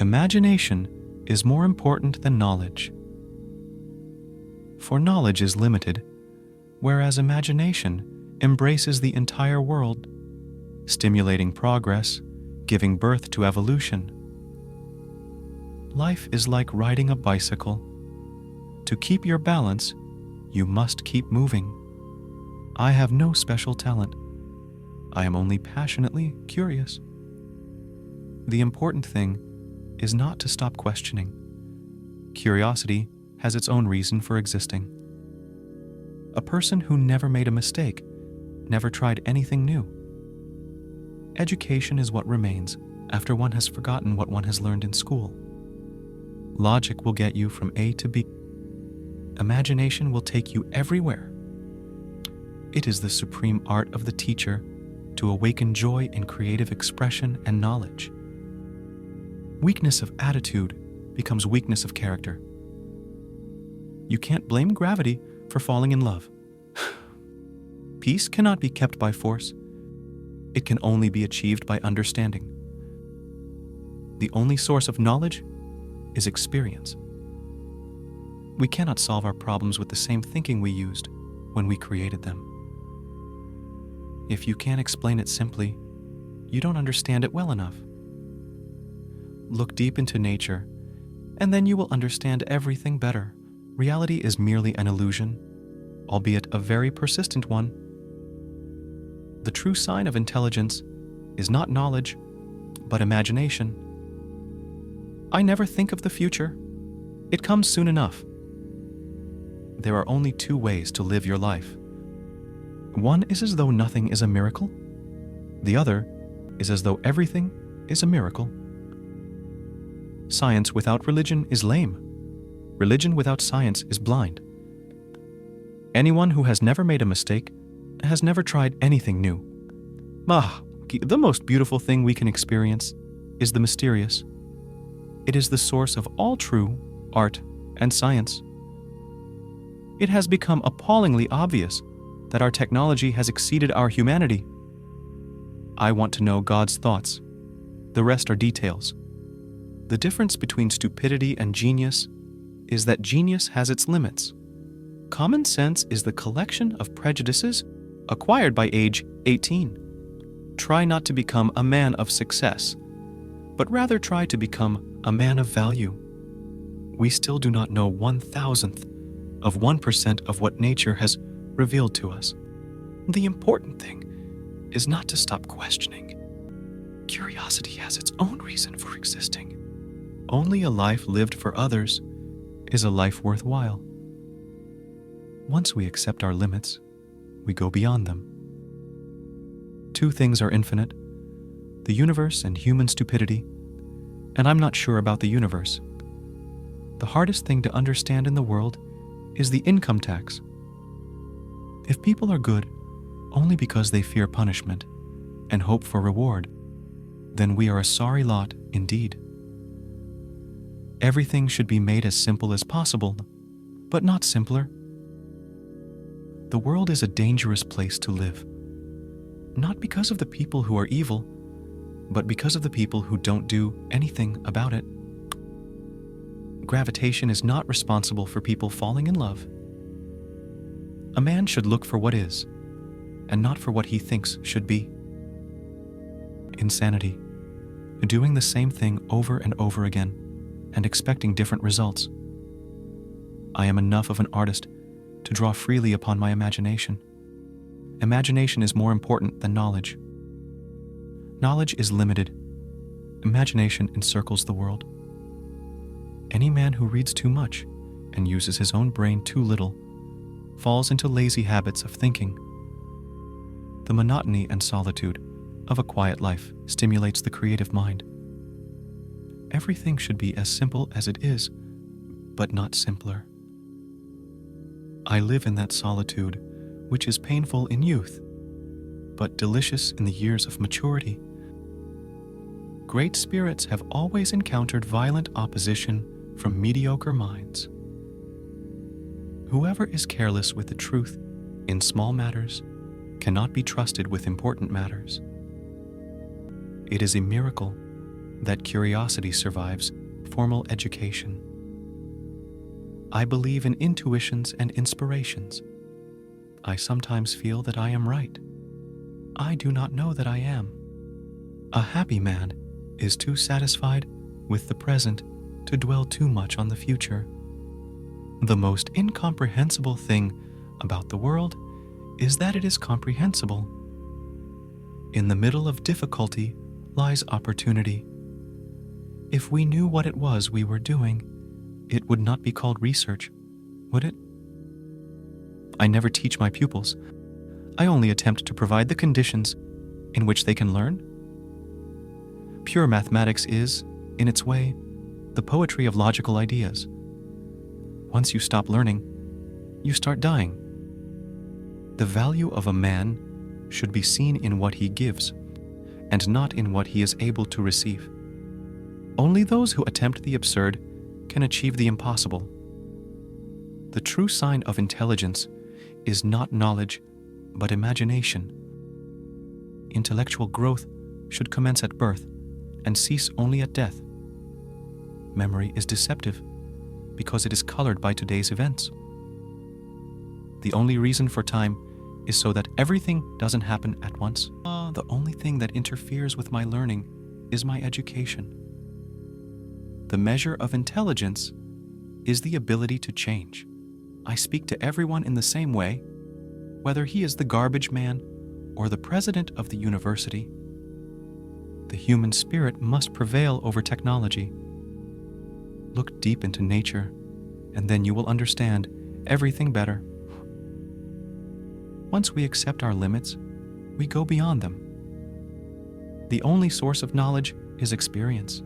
Imagination is more important than knowledge. For knowledge is limited, whereas imagination embraces the entire world, stimulating progress, giving birth to evolution. Life is like riding a bicycle. To keep your balance, you must keep moving. I have no special talent. I am only passionately curious. The important thing is not to stop questioning. Curiosity has its own reason for existing. A person who never made a mistake, never tried anything new. Education is what remains after one has forgotten what one has learned in school. Logic will get you from A to B. Imagination will take you everywhere. It is the supreme art of the teacher to awaken joy in creative expression and knowledge. Weakness of attitude becomes weakness of character. You can't blame gravity for falling in love. Peace cannot be kept by force. It can only be achieved by understanding. The only source of knowledge is experience. We cannot solve our problems with the same thinking we used when we created them. If you can't explain it simply, you don't understand it well enough. Look deep into nature, and then you will understand everything better. Reality is merely an illusion, albeit a very persistent one. The true sign of intelligence is not knowledge, but imagination. I never think of the future. It comes soon enough. There are only two ways to live your life. One is as though nothing is a miracle. The other is as though everything is a miracle. Science without religion is lame. Religion without science is blind. Anyone who has never made a mistake has never tried anything new. The most beautiful thing we can experience is the mysterious. It is the source of all true art and science. It has become appallingly obvious that our technology has exceeded our humanity. I want to know God's thoughts. The rest are details. The difference between stupidity and genius is that genius has its limits. Common sense is the collection of prejudices acquired by age 18. Try not to become a man of success, but rather try to become a man of value. We still do not know 1,000th of 1% of what nature has revealed to us. The important thing is not to stop questioning. Curiosity has its own reason for existing. Only a life lived for others is a life worthwhile. Once we accept our limits, we go beyond them. Two things are infinite: the universe and human stupidity, and I'm not sure about the universe. The hardest thing to understand in the world is the income tax. If people are good only because they fear punishment and hope for reward, then we are a sorry lot indeed. Everything should be made as simple as possible, but not simpler. The world is a dangerous place to live, not because of the people who are evil, but because of the people who don't do anything about it. Gravitation is not responsible for people falling in love. A man should look for what is, and not for what he thinks should be. Insanity, doing the same thing over and over again, and expecting different results. I am enough of an artist to draw freely upon my imagination. Imagination is more important than knowledge. Knowledge is limited. Imagination encircles the world. Any man who reads too much and uses his own brain too little falls into lazy habits of thinking. The monotony and solitude of a quiet life stimulates the creative mind. Everything should be as simple as it is, but not simpler. I live in that solitude, which is painful in youth, but delicious in the years of maturity. Great spirits have always encountered violent opposition from mediocre minds. Whoever is careless with the truth in small matters cannot be trusted with important matters. It is a miracle that curiosity survives formal education. I believe in intuitions and inspirations. I sometimes feel that I am right. I do not know that I am. A happy man is too satisfied with the present to dwell too much on the future. The most incomprehensible thing about the world is that it is comprehensible. In the middle of difficulty lies opportunity. If we knew what it was we were doing, it would not be called research, would it? I never teach my pupils. I only attempt to provide the conditions in which they can learn. Pure mathematics is, in its way, the poetry of logical ideas. Once you stop learning, you start dying. The value of a man should be seen in what he gives, and not in what he is able to receive. Only those who attempt the absurd can achieve the impossible. The true sign of intelligence is not knowledge, but imagination. Intellectual growth should commence at birth and cease only at death. Memory is deceptive because it is colored by today's events. The only reason for time is so that everything doesn't happen at once. The only thing that interferes with my learning is my education. The measure of intelligence is the ability to change. I speak to everyone in the same way, whether he is the garbage man or the president of the university. The human spirit must prevail over technology. Look deep into nature, and then you will understand everything better. Once we accept our limits, we go beyond them. The only source of knowledge is experience.